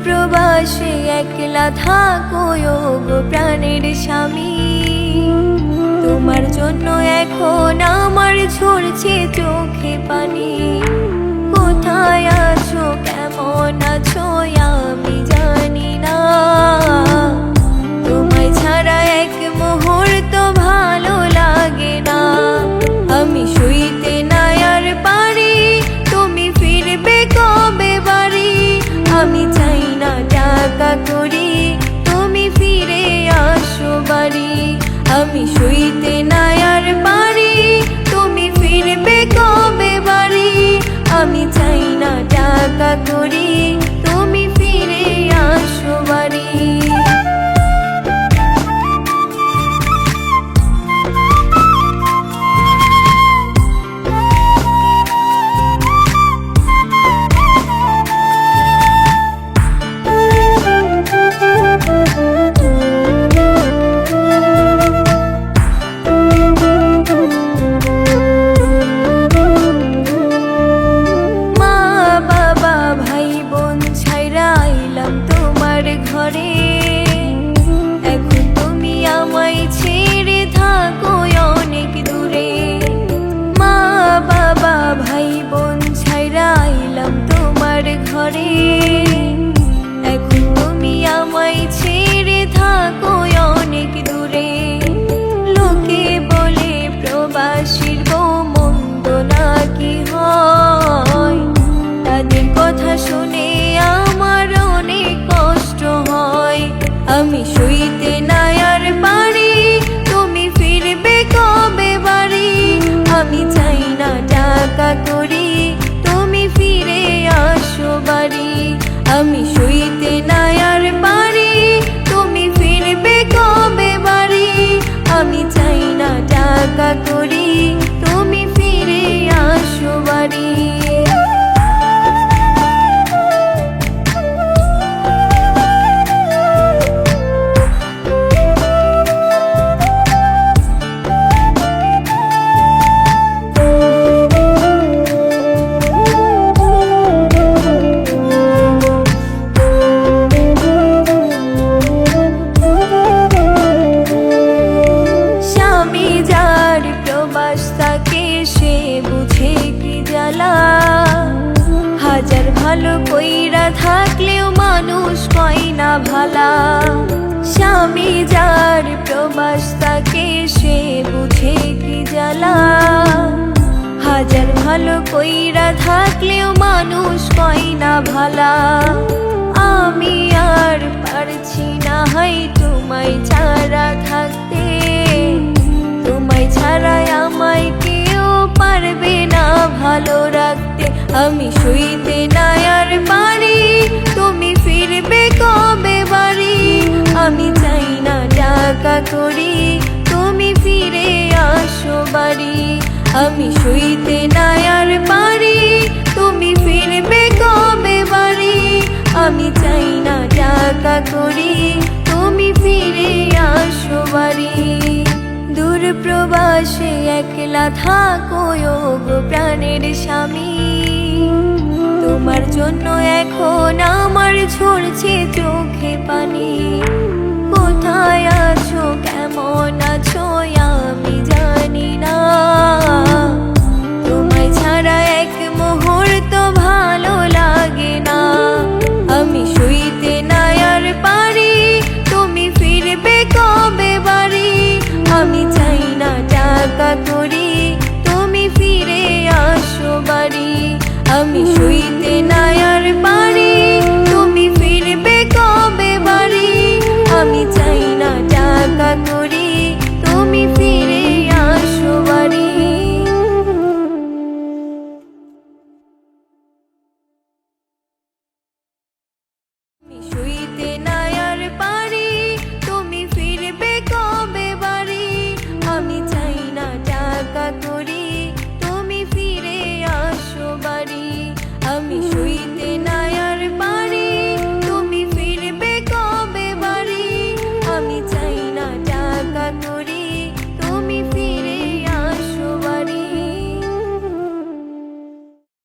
প্রবাসে একলা থাকো গো প্রাণের স্বামী, তোমার জন্য এখন আমার ঝরছে চোখে পানি। কোথায় আছো, কেমন আছো আমি জানি না, তোমায় ছাড়া এক মুহূর্ত ভালো লাগে না। আমি শুইতে না আর পারি, তুমি ফিরবে কবে বাড়ি। আমি চাই না টাকা করি, তুমি ফিরে আসো বাড়ি। আমি শুইতে না আর পারি, তুমি ফিরবে কবে বাড়ি। আমি চাই না টাকা করি, তুমি ফিরে আসো বাড়ি। এখন তুমি আমায় ছেড়ে থাকো অনেক দূরে। মা বাবা ভাই বোন ছাইরা আইলাম তোমার ঘরে। এখন তুমি আমায় ছেড়ে থাকো অনেক দূরে। লোকে বলে প্রবাসীর বউ মন্দ নাকি হয়, তাদের কথা শুনে আমার অনেক কষ্ট হয়। আমি শুইতে না আর পারি, তুমি ফিরবে কবে বাড়ি। আমি চাই না টাকা করি, তুমি ফিরে আসো বাড়ি। আমি শুইতে না আর পারি, তুমি ফিরবে কবে বাড়ি। আমি চাই না টাকা করি, তুমি ফিরে আসো বাড়ি। সে বুঝে কি জ্বালা, হাজার ভালো কইরা থাকলেও মানুষ কয় না ভালা। স্বামী যার প্রবাস তাকে সে বুঝে কি জ্বালা, হাজার ভালো কইরা থাকলেও মানুষ কয় না ভালা। আমি আর পারছি না হাই তোমায় ছাড়া থাকতে, তোমায় ছাড়াই আমায় কেউ পারবে না ভালো রাখতে। আমি শুইতে না আর পারি, তুমি ফিরবে কবে বাড়ি। আমি চাই না টাকা করি, তুমি ফিরে আসো বাড়ি। আমি শুইতে না আর পারি, তুমি ফিরবে কবে বাড়ি। আমি চাই না টাকা করি, তুমি ফিরে আসো বাড়ি। দূর প্রবাসে একলা থাকো গো প্রাণের স্বামী, তোমার জন্য এখন আমার ঝরছে চোখে পানি। কোথায় আছো, কেমন